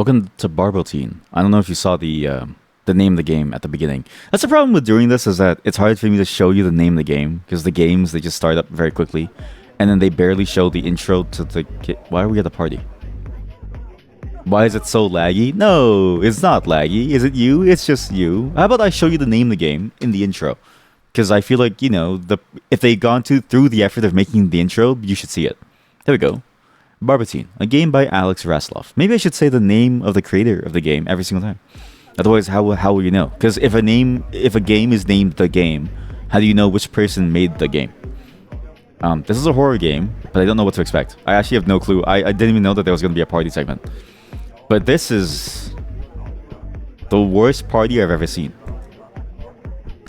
Welcome to Barbotine. I don't know if you saw the name of the game at the beginning. That's the problem with doing this, is that it's hard for me to show you the name of the game because the games, they just start up very quickly, and then they barely show the intro to the. Why are we at the party? Why is it so laggy? No, it's not laggy. Is it you? It's just you. How about I show you the name of the game in the intro? Because I feel like, if they gone through the effort of making the intro, you should see it. There we go. Barbotine, a game by Alex Raslov. Maybe I should say the name of the creator of the game every single time. Otherwise, how will you know? Because if a game is named The Game, how do you know which person made the game? This is a horror game, but I don't know what to expect. I actually have no clue. I didn't even know that there was going to be a party segment. But this is the worst party I've ever seen.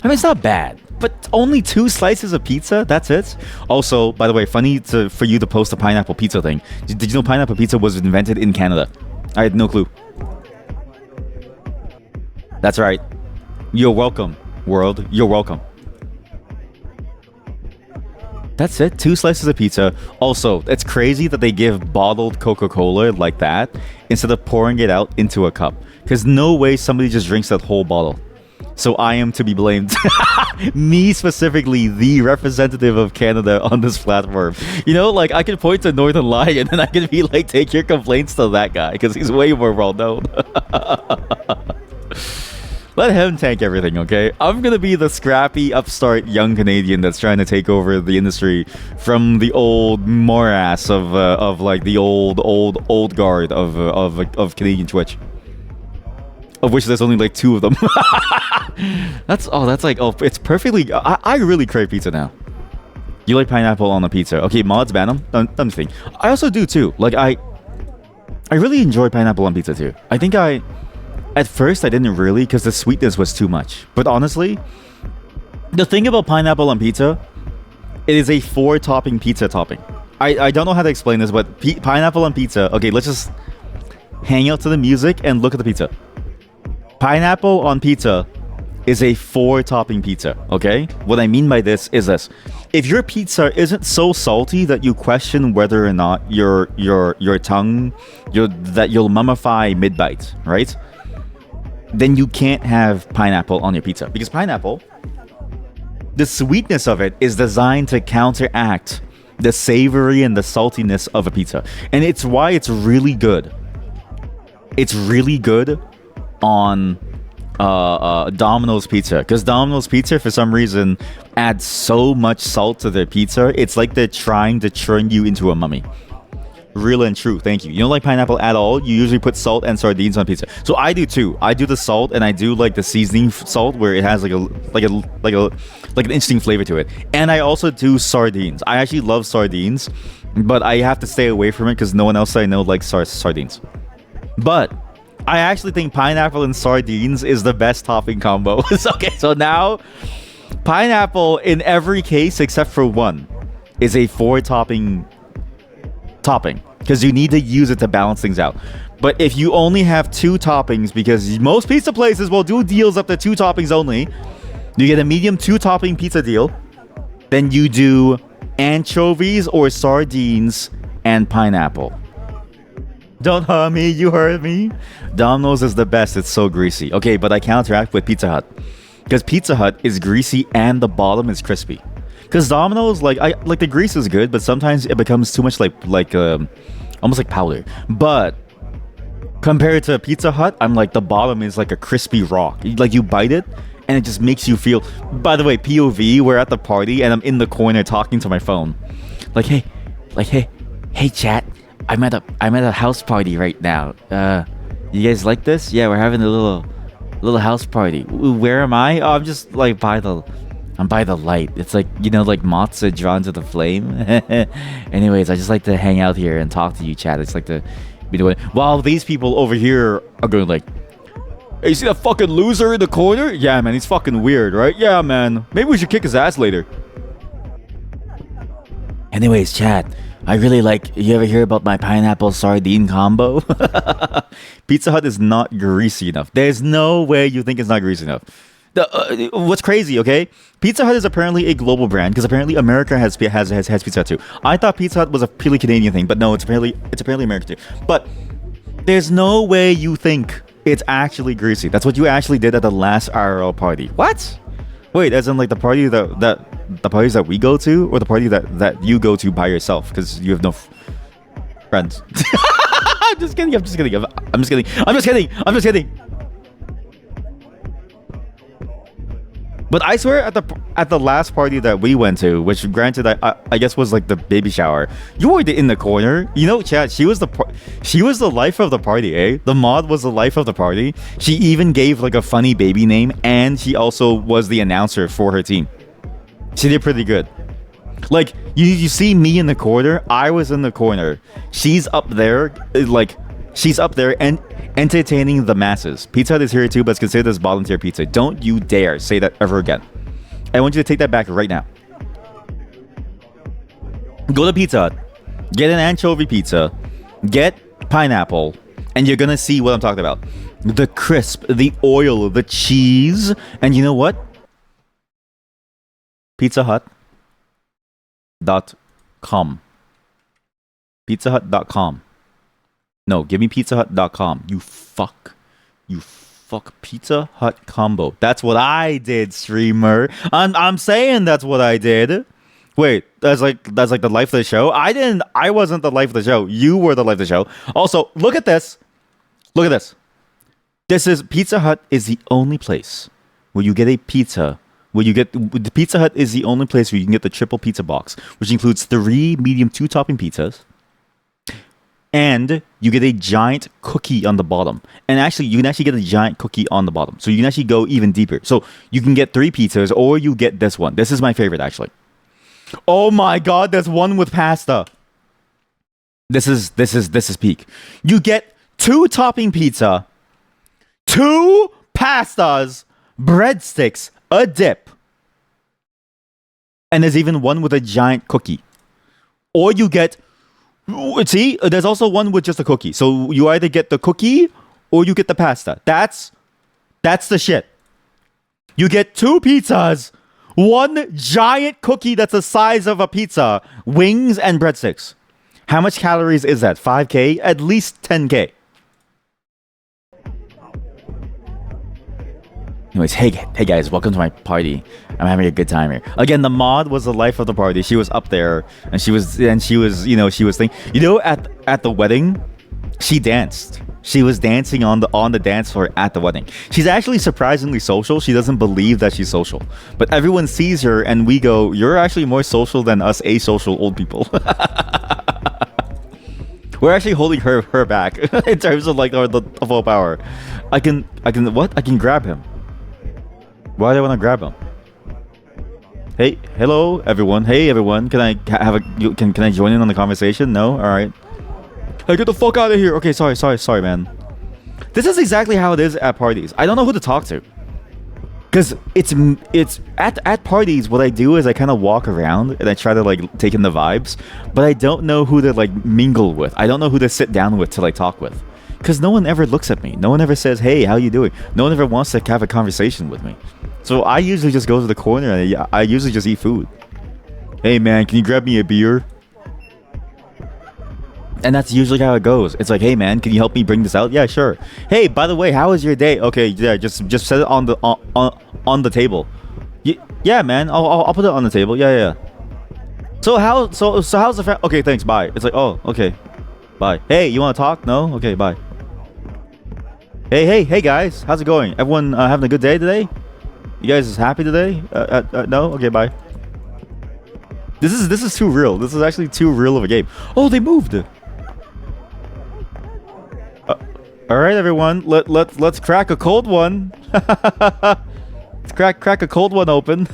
I mean, it's not bad, but only 2 slices of pizza? That's it? Also, by the way, funny for you to post the pineapple pizza thing. Did you know pineapple pizza was invented in Canada? I had no clue. That's right. You're welcome, world. You're welcome. That's it. 2 slices of pizza. Also, it's crazy that they give bottled Coca-Cola like that instead of pouring it out into a cup. Because no way somebody just drinks that whole bottle. So I am to be blamed. Me specifically, the representative of Canada on this platform. I could point to Northern Lion and I could be like, take your complaints to that guy because he's way more well known. Let him tank everything, okay? I'm gonna be the scrappy, upstart young Canadian that's trying to take over the industry from the old morass of like the old guard of Canadian Twitch. Of which there's only like 2 of them. It's perfectly. I really crave pizza now. You like pineapple on the pizza? Okay, mods ban them. Let me think. I also do too. I really enjoy pineapple on pizza too. At first I didn't really because the sweetness was too much. But honestly, the thing about pineapple on pizza, it is a 4-topping pizza topping. I don't know how to explain this, but pineapple on pizza. Okay, let's just hang out to the music and look at the pizza. Pineapple on pizza is a 4-topping pizza, okay? What I mean by this is this. If your pizza isn't so salty that you question whether or not your tongue, that you'll mummify mid-bite, right? Then you can't have pineapple on your pizza. Because pineapple, the sweetness of it is designed to counteract the savory and the saltiness of a pizza. And it's why it's really good. It's really good on Domino's pizza, because Domino's pizza for some reason adds so much salt to their pizza. It's like they're trying to turn you into a mummy. Real and true. Thank you. You don't like pineapple at all? You usually put salt and sardines on pizza. So I do too. I do the salt and I do like the seasoning salt where it has like an interesting flavor to it. And I also do sardines. I actually love sardines, but I have to stay away from it because no one else I know likes sardines. But I actually think pineapple and sardines is the best topping combo. Okay, so now pineapple in every case except for one is a 4-topping topping because you need to use it to balance things out. But if you only have 2 toppings, because most pizza places will do deals up to 2 toppings only, you get a medium 2-topping pizza deal, then you do anchovies or sardines and pineapple. Don't hurt me, you heard me. Domino's is the best, it's so greasy. Okay, but I counteract with Pizza Hut. Because Pizza Hut is greasy and the bottom is crispy. Because Domino's, the grease is good, but sometimes it becomes too much almost like powder. But compared to Pizza Hut, I'm like, the bottom is like a crispy rock. Like, you bite it, and it just makes you feel... By the way, POV, we're at the party, and I'm in the corner talking to my phone. Hey, chat. I'm at a house party right now. You guys like this? Yeah, we're having a little house party. Where am I? Oh, I'm just like by the light. It's like, like moths are drawn to the flame. Anyways, I just like to hang out here and talk to you, chat. It's like to be doing. While these people over here are going like, hey, you see that fucking loser in the corner? Yeah, man, he's fucking weird, right? Yeah, man. Maybe we should kick his ass later. Anyways, chat. I really like... You ever hear about my pineapple sardine combo? Pizza Hut is not greasy enough. There's no way you think it's not greasy enough. What's crazy, okay? Pizza Hut is apparently a global brand because apparently America has Pizza Hut too. I thought Pizza Hut was a purely Canadian thing, but no, it's apparently American too. But There's no way you think it's actually greasy. That's what you actually did at the last IRL party. What? Wait, as in like the party the parties that we go to, or the party that you go to by yourself because you have no friends? I'm just kidding. I'm just kidding. I'm just kidding. I'm just kidding. I'm just kidding. But I swear at the last party that we went to, which granted I guess was like the baby shower, you were in the corner. You know, Chad, she was the life of the party, eh? The mod was the life of the party. She even gave like a funny baby name, and she also was the announcer for her team. She did pretty good. Like you see me in the corner, I was in the corner. She's up there, and entertaining the masses. Pizza Hut is here too, but it's considered as volunteer pizza. Don't you dare say that ever again. I want you to take that back right now. Go to Pizza Hut, get an anchovy pizza, get pineapple, and you're gonna see what I'm talking about. The crisp, the oil, the cheese, and you know what? PizzaHut.com. PizzaHut.com. No, give me PizzaHut.com. You fuck. Pizza Hut combo. That's what I did, streamer. I'm saying that's what I did. Wait, that's like the life of the show. I wasn't the life of the show. You were the life of the show. Also, look at this. Look at this. This is Pizza Hut is the only place where you get a pizza. The Pizza Hut is the only place where you can get the triple pizza box, which includes 3 medium 2-topping pizzas. And you get a giant cookie on the bottom. And actually, you can actually get a giant cookie on the bottom. So you can actually go even deeper. So you can get 3 pizzas, or you get this one. This is my favorite, actually. Oh my god, there's one with pasta. This is peak. You get 2 topping pizza, 2 pastas, breadsticks, a dip. And there's even one with a giant cookie. Or you get... See, there's also one with just a cookie. So you either get the cookie or you get the pasta. That's the shit. You get 2 pizzas, 1 giant cookie that's the size of a pizza, wings and breadsticks. How much calories is that? 5K? At least 10K. Anyways, hey guys, welcome to my party. I'm having a good time here. Again, the mod was the life of the party. She was up there, and she was thinking. At the wedding, she danced. She was dancing on the dance floor at the wedding. She's actually surprisingly social. She doesn't believe that she's social, but everyone sees her, and we go, "You're actually more social than us asocial old people." We're actually holding her back in terms of like the full power. I can grab him. Why do I want to grab him? Hey, hello, everyone. Hey, everyone. Can I can I join in on the conversation? No? All right. Hey, get the fuck out of here. Okay, sorry, man. This is exactly how it is at parties. I don't know who to talk to. Because it's at parties, what I do is I kind of walk around and I try to like take in the vibes, but I don't know who to like mingle with. I don't know who to sit down with to like talk with. Because no one ever looks at me. No one ever says, hey, how you doing? No one ever wants to have a conversation with me. So I usually just go to the corner and I usually just eat food. Hey man, can you grab me a beer? And that's usually how it goes. It's like, hey man, can you help me bring this out? Yeah, sure. Hey, by the way, how was your day? Okay, yeah, just set it on the table. Yeah, man, I'll put it on the table. Yeah. So how's the okay, thanks, bye. It's like, oh, okay, bye. Hey, you want to talk? No? Okay, bye. Hey guys, how's it going? Everyone having a good day today? You guys happy today? No? Okay, bye. This is too real. This is actually too real of a game. Oh, they moved. All right, everyone. Let's crack a cold one. Let's crack a cold one open.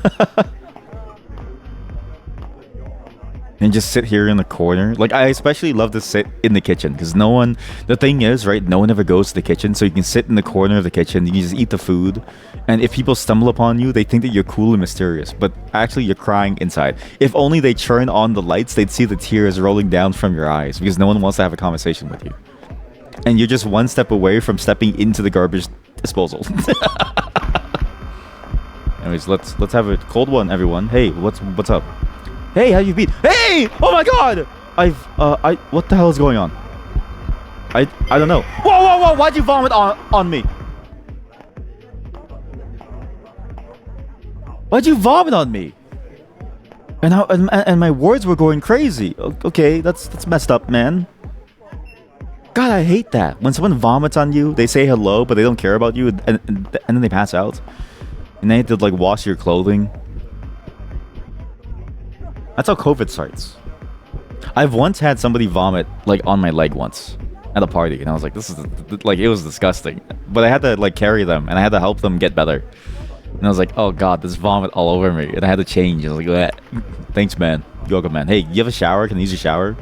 And just sit here in the corner. Like, I especially love to sit in the kitchen because the thing is, right, no one ever goes to the kitchen, so you can sit in the corner of the kitchen, you can just eat the food, and if people stumble upon you, they think that you're cool and mysterious, but actually you're crying inside. If only they turn on the lights, they'd see the tears rolling down from your eyes because no one wants to have a conversation with you. And you're just one step away from stepping into the garbage disposal. Anyways, let's have a cold one, everyone. Hey, what's up? Hey, how you been? Hey! Oh my god! What the hell is going on? I don't know. Whoa! Why'd you vomit on me? Why'd you vomit on me? And my words were going crazy. Okay, that's messed up, man. God, I hate that. When someone vomits on you, they say hello, but they don't care about you, and then they pass out. And they have to, like, wash your clothing. That's how COVID starts. I've once had somebody vomit, like, on my leg once at a party, and I was like, this is, like, it was disgusting. But I had to, like, carry them, and I had to help them get better. And I was like, oh god, there's vomit all over me. And I had to change. I was like, bleh. Thanks, man. You're welcome, man. Hey, you have a shower? Can I use your shower?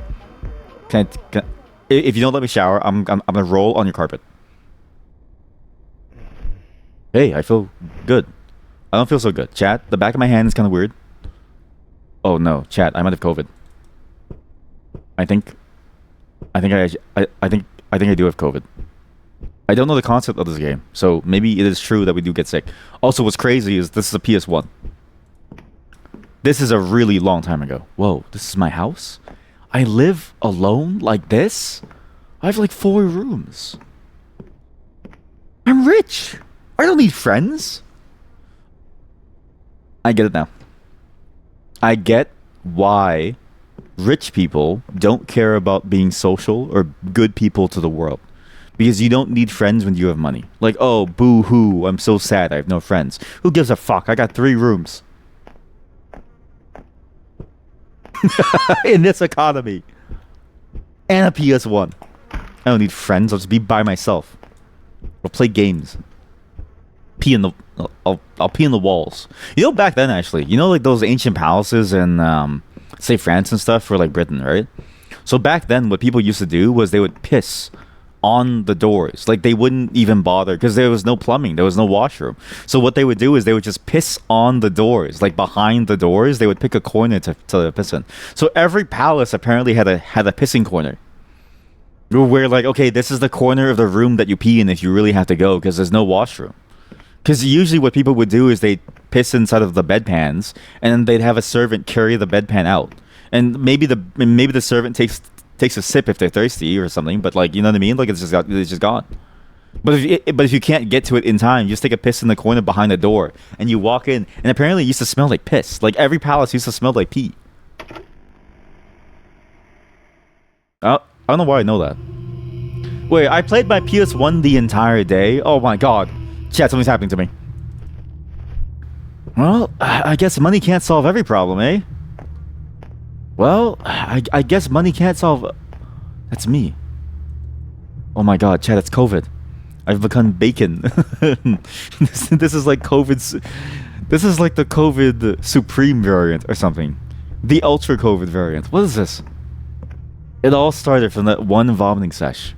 If you don't let me shower, I'm gonna roll on your carpet. Hey, I feel good. I don't feel so good. Chat, the back of my hand is kind of weird. Oh no, chat, I might have COVID. I think I do have COVID. I don't know the concept of this game, so maybe it is true that we do get sick. Also, what's crazy is this is a PS1. This is a really long time ago. Whoa, this is my house? I live alone like this? I have like 4 rooms. I'm rich. I don't need friends. I get it now. I get why rich people don't care about being social or good people to the world. Because you don't need friends when you have money. Like, oh, boo-hoo, I'm so sad I have no friends. Who gives a fuck? I got 3 rooms. In this economy. And a PS1. I don't need friends. I'll just be by myself. I'll play games. I'll pee in the walls. You know, back then, actually, you know, like those ancient palaces in, say, France and stuff, or like Britain, right? So back then, what people used to do was they would piss on the doors. Like, they wouldn't even bother because there was no plumbing, there was no washroom. So what they would do is they would just piss on the doors, like behind the doors. They would pick a corner to piss in. So every palace apparently had a pissing corner, where, like, okay, this is the corner of the room that you pee in if you really have to go because there's no washroom. Because usually what people would do is they'd piss inside of the bedpans, and then they'd have a servant carry the bedpan out. And maybe the servant takes a sip if they're thirsty or something, but, like, you know what I mean? Like, it's just gone. But if you can't get to it in time, you just take a piss in the corner behind the door, and you walk in, and apparently it used to smell like piss. Like, every palace used to smell like pee. I don't know why I know that. Wait, I played my PS1 the entire day? Oh my god. Chat, something's happening to me. Well, I guess money can't solve every problem, eh? Well, I guess money can't solve... That's me. Oh my god, chat, it's COVID. I've become bacon. This is like COVID's... This is like the COVID Supreme variant or something. The Ultra COVID variant. What is this? It all started from that one vomiting sesh.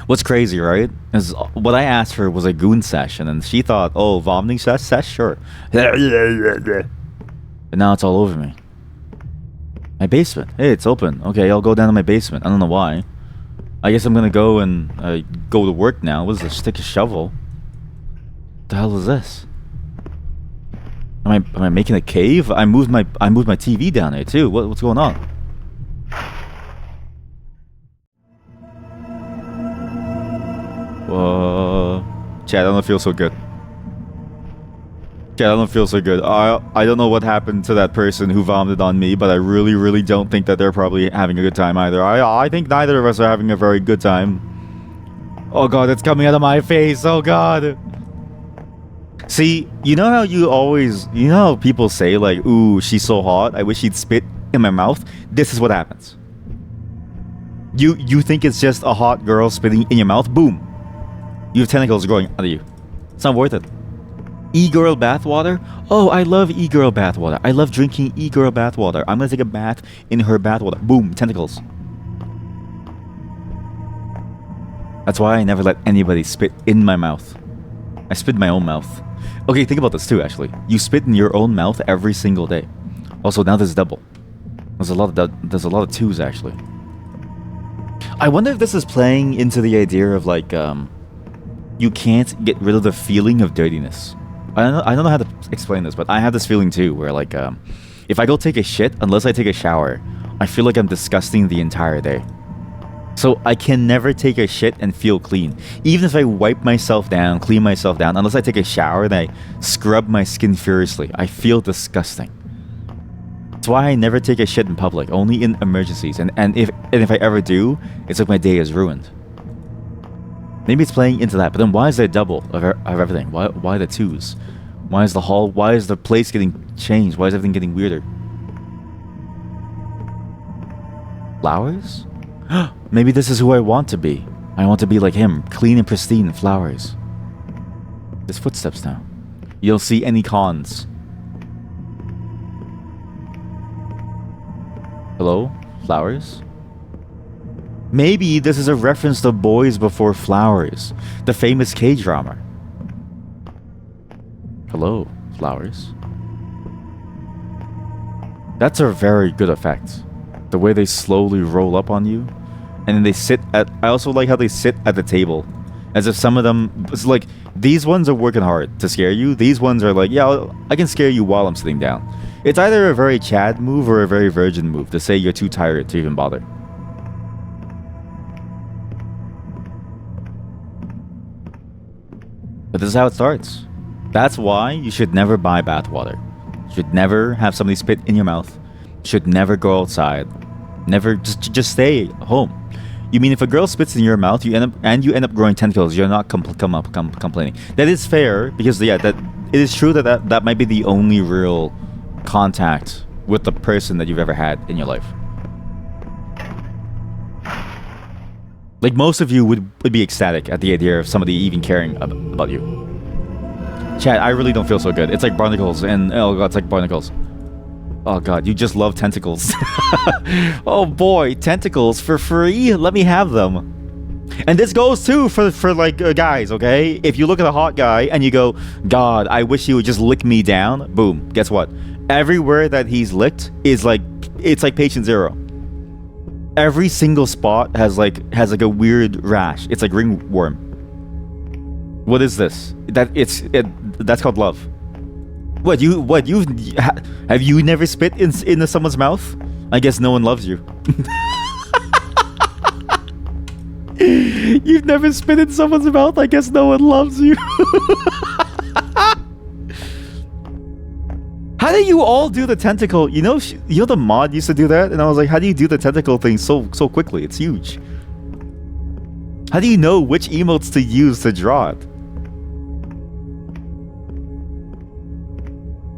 What's crazy, right, is what I asked her was a goon session, and she thought, oh, vomiting sesh, sure. And now it's all over me. My basement. Hey, it's open. Okay, I'll go down to my basement. I don't know why. I guess I'm gonna go and go to work now. What is this? Stick a shovel. What the hell is this? Am I making a cave? I moved my TV down there too. What's going on? Chat, I don't feel so good. Chat, I don't feel so good. I don't know what happened to that person who vomited on me, but I really, really don't think that they're probably having a good time either. I think neither of us are having a very good time. Oh god, it's coming out of my face. Oh god. See, you know how you know how people say, like, ooh, she's so hot, I wish she'd spit in my mouth? This is what happens. You think it's just a hot girl spitting in your mouth? Boom. You have tentacles growing out of you. It's not worth it. E-girl bathwater? Oh, I love e-girl bathwater. I love drinking e-girl bathwater. I'm gonna take a bath in her bathwater. Boom, tentacles. That's why I never let anybody spit in my mouth. I spit in my own mouth. Okay, think about this too, actually. You spit in your own mouth every single day. Also, now there's double. There's a lot of twos, actually. I wonder if this is playing into the idea of, like, you can't get rid of the feeling of dirtiness. I don't know how to explain this, but I have this feeling too, where, like, if I go take a shit, unless I take a shower, I feel like I'm disgusting the entire day. So I can never take a shit and feel clean. Even if I wipe myself down, clean myself down, unless I take a shower and I scrub my skin furiously, I feel disgusting. That's why I never take a shit in public, only in emergencies. And if I ever do, it's like my day is ruined. Maybe it's playing into that, but then why is there double of everything? Why the twos? Why is the hall? Why is the place getting changed? Why is everything getting weirder? Flowers? Maybe this is who I want to be. I want to be like him, clean and pristine, flowers. There's footsteps now. You don't see any cons. Hello? Flowers? Maybe this is a reference to Boys Before Flowers, the famous K-drama. Hello, flowers. That's a very good effect. The way they slowly roll up on you. And then they sit at... I also like how they sit at the table. As if some of them... It's like, these ones are working hard to scare you. These ones are like, yeah, I can scare you while I'm sitting down. It's either a very Chad move or a very virgin move to say you're too tired to even bother. But this is how it starts. That's why you should never buy bathwater. You should never have somebody spit in your mouth. You should never go outside. Never... Just stay home. You mean if a girl spits in your mouth, you end up growing tentacles, you're not complaining. That is fair, because yeah, that it is true that might be the only real contact with the person that you've ever had in your life. Like, most of you would be ecstatic at the idea of somebody even caring about you. Chat, I really don't feel so good. It's like barnacles, and oh god, it's like barnacles. Oh god, you just love tentacles. Oh boy, tentacles for free? Let me have them. And this goes too for like guys, okay? If you look at a hot guy and you go, God, I wish he would just lick me down. Boom, guess what? Everywhere that he's licked is like, it's like patient zero. Every single spot has like a weird rash. It's like ringworm. What is this? That's called love. Have you never spit into someone's mouth? I guess no one loves you. You've never spit in someone's mouth? I guess no one loves you. How do you all do the tentacle? You know the mod used to do that, and I was like, how do you do the tentacle thing so quickly? It's huge. How do you know which emotes to use to draw it?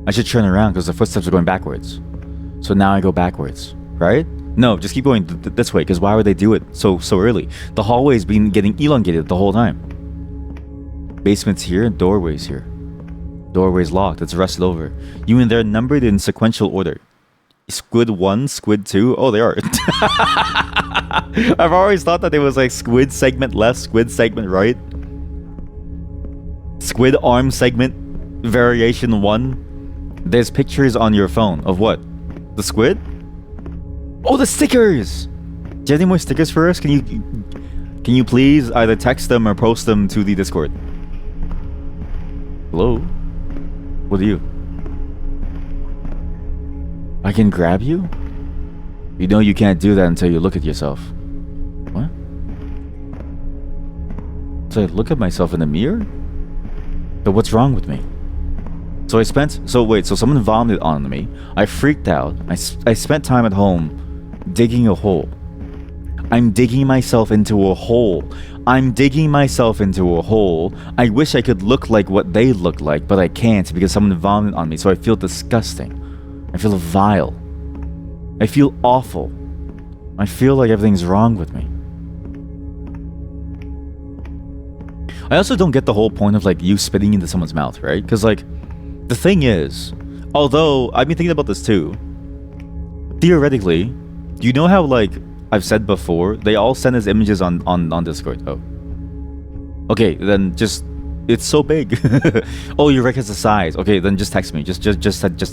I should turn around because the footsteps are going backwards. So now I go backwards, right? No, just keep going this way, because why would they do it so early? The hallway's been getting elongated the whole time. Basement's here, doorway's here. Doorway's locked, it's rusted over. You and they're numbered in sequential order. Squid 1, Squid 2, oh they are. I've always thought that it was like Squid segment left, Squid segment right. Squid arm segment, variation 1. There's pictures on your phone of what? The squid? Oh, the stickers! Do you have any more stickers for us? Can you please either text them or post them to the Discord? Hello? What are you? I can grab you? You know you can't do that until you look at yourself. What? So I look at myself in the mirror? But what's wrong with me? So someone vomited on me. I freaked out. I spent time at home digging a hole. I'm digging myself into a hole. I'm digging myself into a hole. I wish I could look like what they look like, but I can't because someone vomited on me, so I feel disgusting. I feel vile. I feel awful. I feel like everything's wrong with me. I also don't get the whole point of like you spitting into someone's mouth, right? Because like, the thing is, although I've been thinking about this too, theoretically, you know how like I've said before, they all send us images on Discord. Oh, okay, then just it's so big. Oh, you recognize the size. Okay, then just text me. Just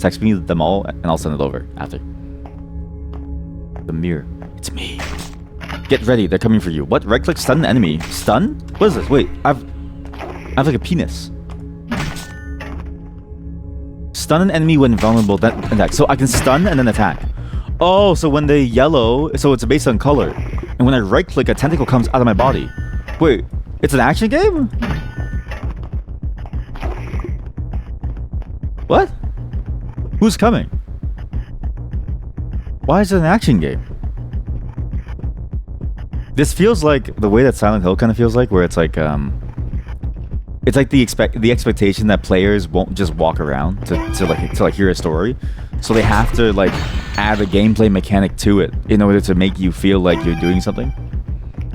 text me them all, and I'll send it over after. The mirror. It's me. Get ready. They're coming for you. What? Right click, stun an enemy. Stun? What is this? Wait, I've like a penis. Stun an enemy when vulnerable, then attack. So I can stun and then attack. Oh, so when they yellow, so it's based on color. And when I right click, a tentacle comes out of my body. Wait, it's an action game? What? Who's coming? Why is it an action game? This feels like the way that Silent Hill kind of feels like, where it's like the expectation that players won't just walk around to hear a story, so they have to like add a gameplay mechanic to it in order to make you feel like you're doing something,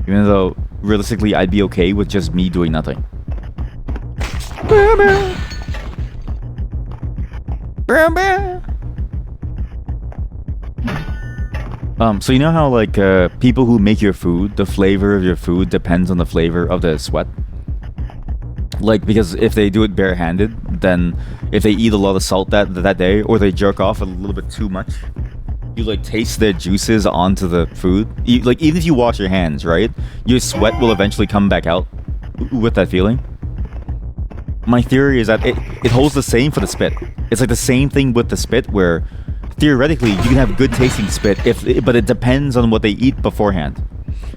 even though realistically I'd be okay with just me doing nothing. So you know how like people who make your food, the flavor of your food depends on the flavor of the sweat? Like, because if they do it barehanded, then if they eat a lot of salt that day, or they jerk off a little bit too much, you like taste the juices onto the food. Like, even if you wash your hands, right? Your sweat will eventually come back out with that feeling. My theory is that it holds the same for the spit. It's like the same thing with the spit, where theoretically you can have good tasting spit, but it depends on what they eat beforehand.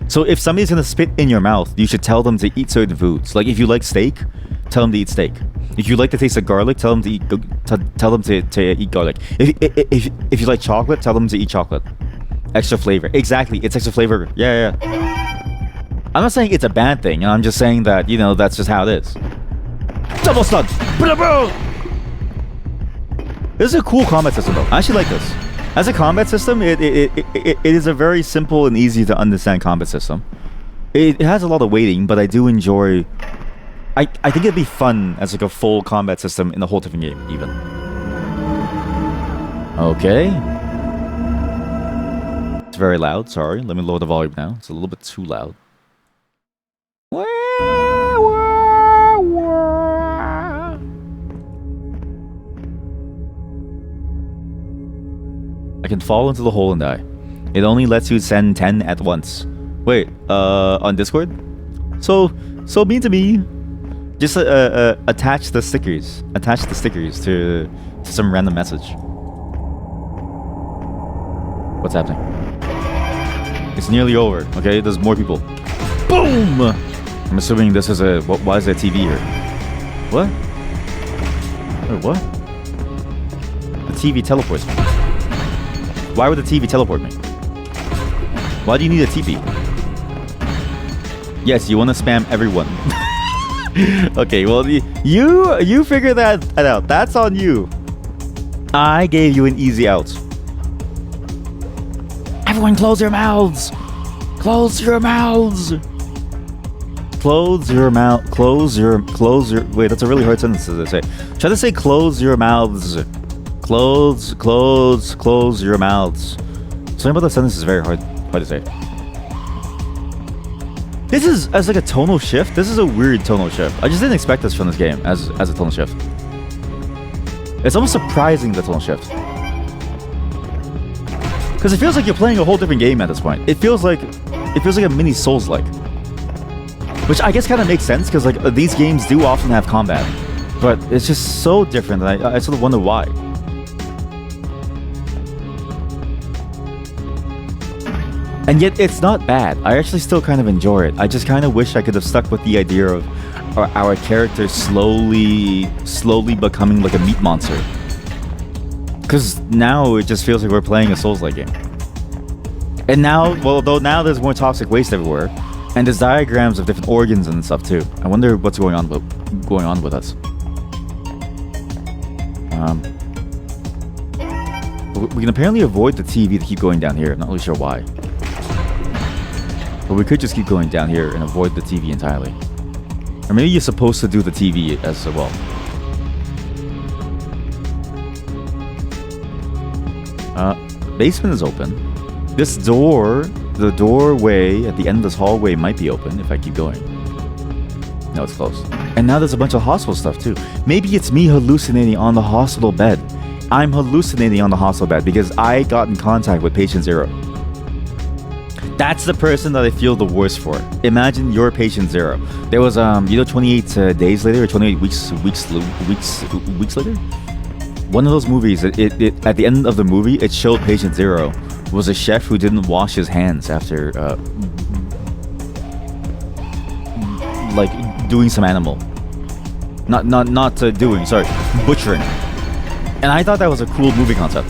So if somebody's gonna spit in your mouth, you should tell them to eat certain foods. Like if you like steak, tell them to eat steak. If you like the taste of garlic, tell them to eat garlic. If you like chocolate, tell them to eat chocolate. Extra flavor. Exactly, it's extra flavor. Yeah. I'm not saying it's a bad thing. I'm just saying that, you know, that's just how it is. Double stun. This is a cool combat system though. I actually like this. As a combat system, it is a very simple and easy to understand combat system. It has a lot of waiting, but I do enjoy... I think it'd be fun as like a full combat system in a whole different game, even. Okay. It's very loud, sorry. Let me lower the volume now. It's a little bit too loud. I can fall into the hole and die. It only lets you send 10 at once. Wait, on Discord? So mean to me. Just attach the stickers. Attach the stickers to some random message. What's happening? It's nearly over. Okay, there's more people. Boom! I'm assuming this is a... why is there a TV here? What? Wait, what? The TV teleports me. Why would the TV teleport me? Why do you need a TV? Yes, you want to spam everyone. Okay, well, you figure that out. That's on you. I gave you an easy out. Everyone close your mouths! Close your mouths! Close your mouth. Close your... Wait, that's a really hard sentence to say. Try to say close your mouths. Close your mouths. Something about that sentence is very hard to say. This is, as like a tonal shift, this is a weird tonal shift. I just didn't expect this from this game as a tonal shift. It's almost surprising, the tonal shift. Because it feels like you're playing a whole different game at this point. It feels like a mini Souls-like. Which I guess kind of makes sense, because like these games do often have combat. But it's just so different that I sort of wonder why. And yet it's not bad. I actually still kind of enjoy it. I just kind of wish I could have stuck with the idea of our character slowly becoming like a meat monster. Because now it just feels like we're playing a Souls-like game. And now, well, though now there's more toxic waste everywhere, and there's diagrams of different organs and stuff too. I wonder what's going on with us. We can apparently avoid the TV to keep going down here. I'm not really sure why. But we could just keep going down here and avoid the TV entirely. Or maybe you're supposed to do the TV as well. Basement is open. This door, the doorway at the end of this hallway might be open if I keep going. No, it's closed. And now there's a bunch of hospital stuff too. Maybe it's me hallucinating on the hospital bed. I'm hallucinating on the hospital bed because I got in contact with patient 0. That's the person that I feel the worst for. Imagine you're patient 0. There was 28 days later or 28 weeks later. One of those movies. It at the end of the movie, it showed patient 0 was a chef who didn't wash his hands after like doing some animal. Not doing, sorry, butchering. And I thought that was a cool movie concept.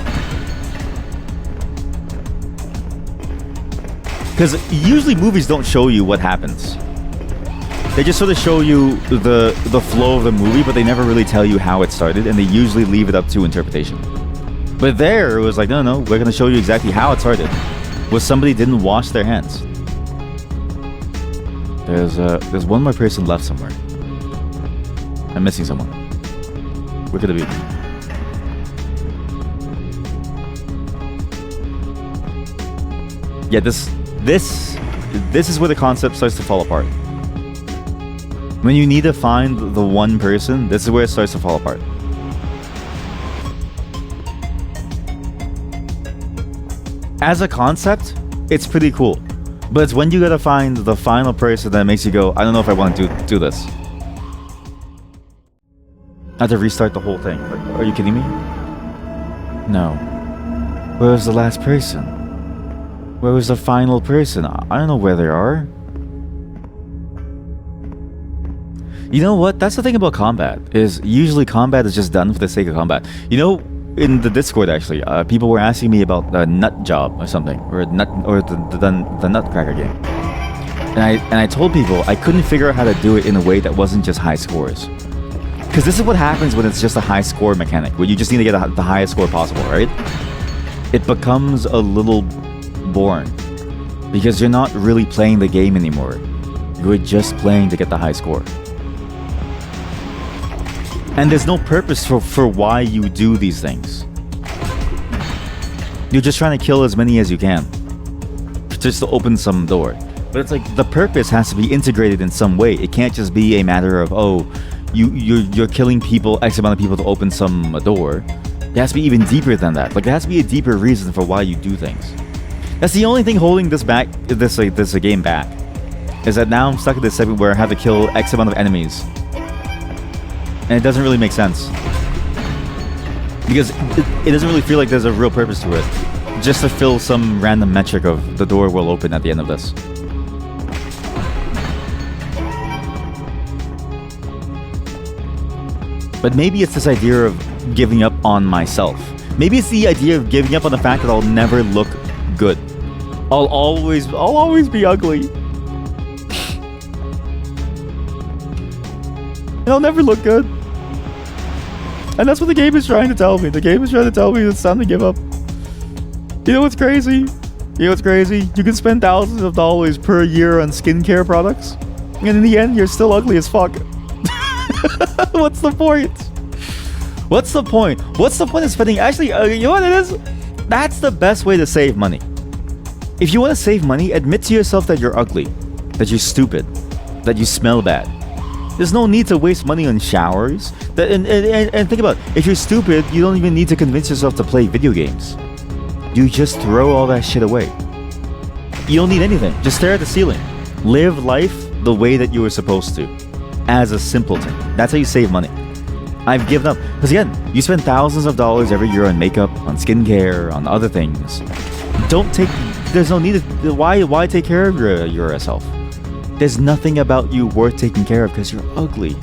Because usually movies don't show you what happens. They just sort of show you the flow of the movie, but they never really tell you how it started, and they usually leave it up to interpretation. But there, it was like, no, we're gonna show you exactly how it started. Was somebody didn't wash their hands. There's one more person left somewhere. I'm missing someone. Where could it be? Yeah, this is where the concept starts to fall apart. When you need to find the one person, this is where it starts to fall apart. As a concept, it's pretty cool. But it's when you gotta find the final person that makes you go, I don't know if I want to do this. I have to restart the whole thing. Are you kidding me? No. Where was the last person? Where was the final person? I don't know where they are. You know what? That's the thing about combat, is usually combat is just done for the sake of combat. You know, in the Discord actually, people were asking me about the nut job or something, or the nutcracker game. And I told people I couldn't figure out how to do it in a way that wasn't just high scores. Because this is what happens when it's just a high score mechanic, where you just need to get the highest score possible, right? It becomes a little boring. Because you're not really playing the game anymore. You're just playing to get the high score. And there's no purpose for why you do these things. You're just trying to kill as many as you can. Just to open some door. But it's like, the purpose has to be integrated in some way. It can't just be a matter of, oh, you're killing people, X amount of people to open some door. It has to be even deeper than that. Like, there has to be a deeper reason for why you do things. That's the only thing holding this back, this game back. Is that now I'm stuck in this segment where I have to kill X amount of enemies. And it doesn't really make sense. Because it doesn't really feel like there's a real purpose to it. Just to fill some random metric of the door will open at the end of this. But maybe it's this idea of giving up on myself. Maybe it's the idea of giving up on the fact that I'll never look good. I'll always be ugly. And I'll never look good. And that's what the game is trying to tell me. The game is trying to tell me it's time to give up. You know what's crazy? You can spend thousands of dollars per year on skincare products, and in the end, you're still ugly as fuck. What's the point? What's the point of spending? Actually, you know what it is? That's the best way to save money. If you want to save money, admit to yourself that you're ugly, that you're stupid, that you smell bad. There's no need to waste money on showers. And think about it. If you're stupid, you don't even need to convince yourself to play video games. You just throw all that shit away. You don't need anything. Just stare at the ceiling. Live life the way that you were supposed to. As a simpleton. That's how you save money. I've given up. Because again, you spend thousands of dollars every year on makeup, on skincare, on other things. There's no need to, why take care of yourself? There's nothing about you worth taking care of because you're ugly.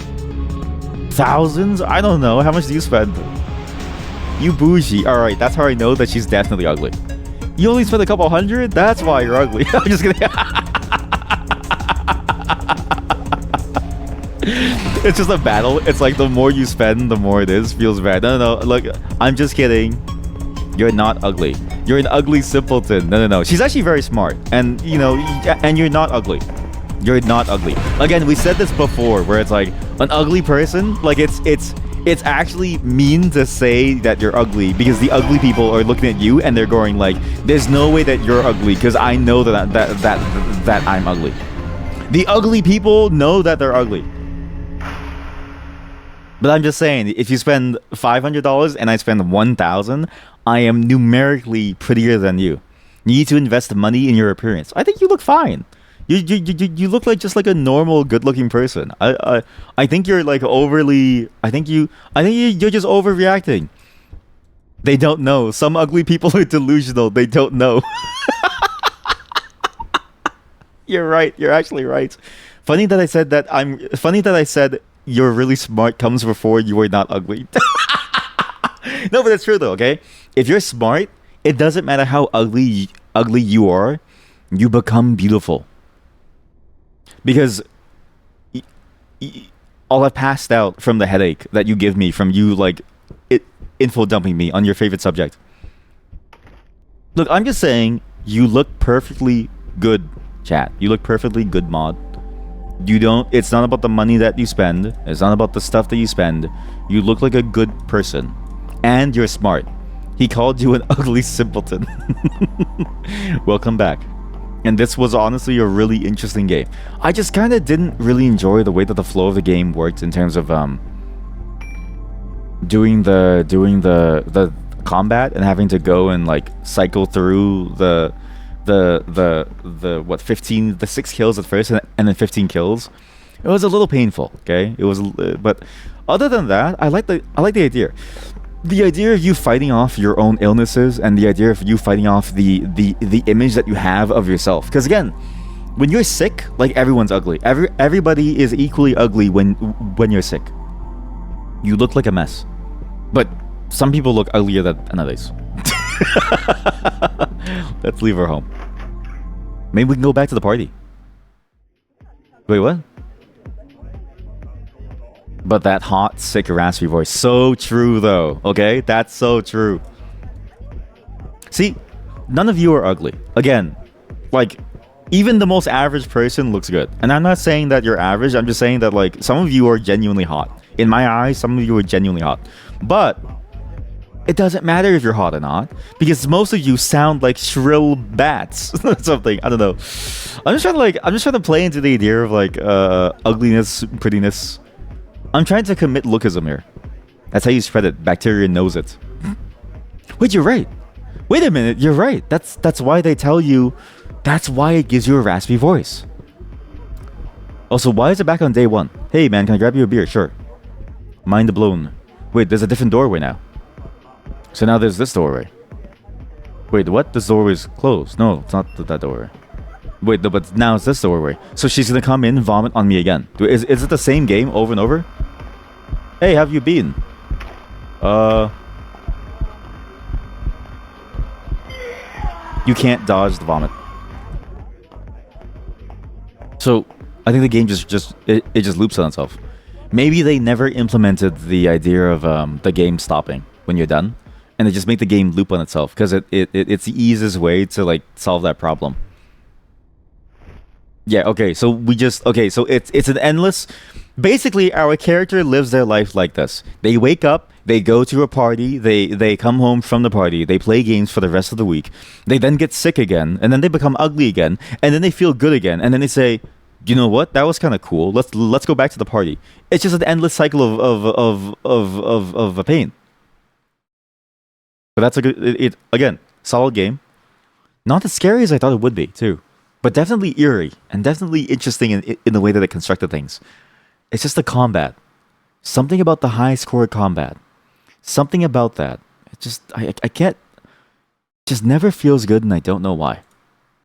Thousands? I don't know. How much do you spend? You bougie. Alright, that's how I know that she's definitely ugly. You only spend a couple hundred? That's why you're ugly. I'm just kidding. It's just a battle. It's like the more you spend, the more it is. Feels bad. No. Look, I'm just kidding. You're not ugly. You're an ugly simpleton. No. She's actually very smart. And, you know, and you're not ugly. You're not ugly. Again, we said this before, where it's like, an ugly person, like, it's actually mean to say that you're ugly, because the ugly people are looking at you and they're going like, there's no way that you're ugly, because I know that I'm ugly. The ugly people know that they're ugly. But I'm just saying, if you spend $500 and I spend $1,000, I am numerically prettier than you. You need to invest money in your appearance. I think you look fine. You look like just like a normal, good-looking person. I think you're like overly. I think you're just overreacting. They don't know. Some ugly people are delusional. They don't know. You're right. You're actually right. Funny that I said that funny that I said you're really smart comes before you are not ugly. No, but it's true though, okay? If you're smart, it doesn't matter how ugly you are, you become beautiful. Because I'll have passed out from the headache that you give me from you like info dumping me on your favorite subject. Look, I'm just saying you look perfectly good, chat. You look perfectly good, mod. You don't it's not about the money that you spend. It's not about the stuff that you spend. You look like a good person. And you're smart. He called you an ugly simpleton. Welcome back. And this was honestly a really interesting game. I just kind of didn't really enjoy the way that the flow of the game worked in terms of doing the combat and having to go and like cycle through the what 15 the 6 kills at first and then 15 kills. It was a little painful, okay? It was but other than that, I like the idea. The idea of you fighting off your own illnesses and the idea of you fighting off the image that you have of yourself. Because again, when you're sick, like everyone's ugly. Everybody is equally ugly when you're sick. You look like a mess. But some people look uglier than others. Let's leave her home. Maybe we can go back to the party. Wait, what? But that hot, sick, raspy voice. So true, though. Okay? That's so true. See, none of you are ugly. Again, like, even the most average person looks good. And I'm not saying that you're average. I'm just saying that, like, some of you are genuinely hot. In my eyes, some of you are genuinely hot. But it doesn't matter if you're hot or not, because most of you sound like shrill bats. Something. I don't know. I'm just trying to play into the idea of, like, ugliness, prettiness. I'm trying to commit lookism here. That's how you spread it. Bacteria knows it. Wait, you're right. Wait a minute, you're right. That's why they tell you. That's why it gives you a raspy voice. Also, why is it back on day 1? Hey man, can I grab you a beer? Sure. Mind blown. Wait, there's a different doorway now. So now there's this doorway. Wait, what? This doorway is closed. No, it's not that doorway. Wait, no, but now it's this doorway. So she's gonna come in and vomit on me again. Is it the same game over and over? Hey, how have you been? You can't dodge the vomit. So, I think the game just loops on itself. Maybe they never implemented the idea of the game stopping when you're done, and they just make the game loop on itself because it's the easiest way to like solve that problem. Yeah, okay, so it's an endless. Basically, our character lives their life like this. They wake up, they go to a party, they come home from the party, they play games for the rest of the week. They then get sick again, and then they become ugly again, and then they feel good again, and then they say, "You know what? That was kind of cool. Let's go back to the party." It's just an endless cycle of a pain. But that's a good again, solid game. Not as scary as I thought it would be, too. But definitely eerie and definitely interesting in the way that it constructed things. It's just the combat. Something about the high score combat. Something about that. It just I can't. It just never feels good, and I don't know why.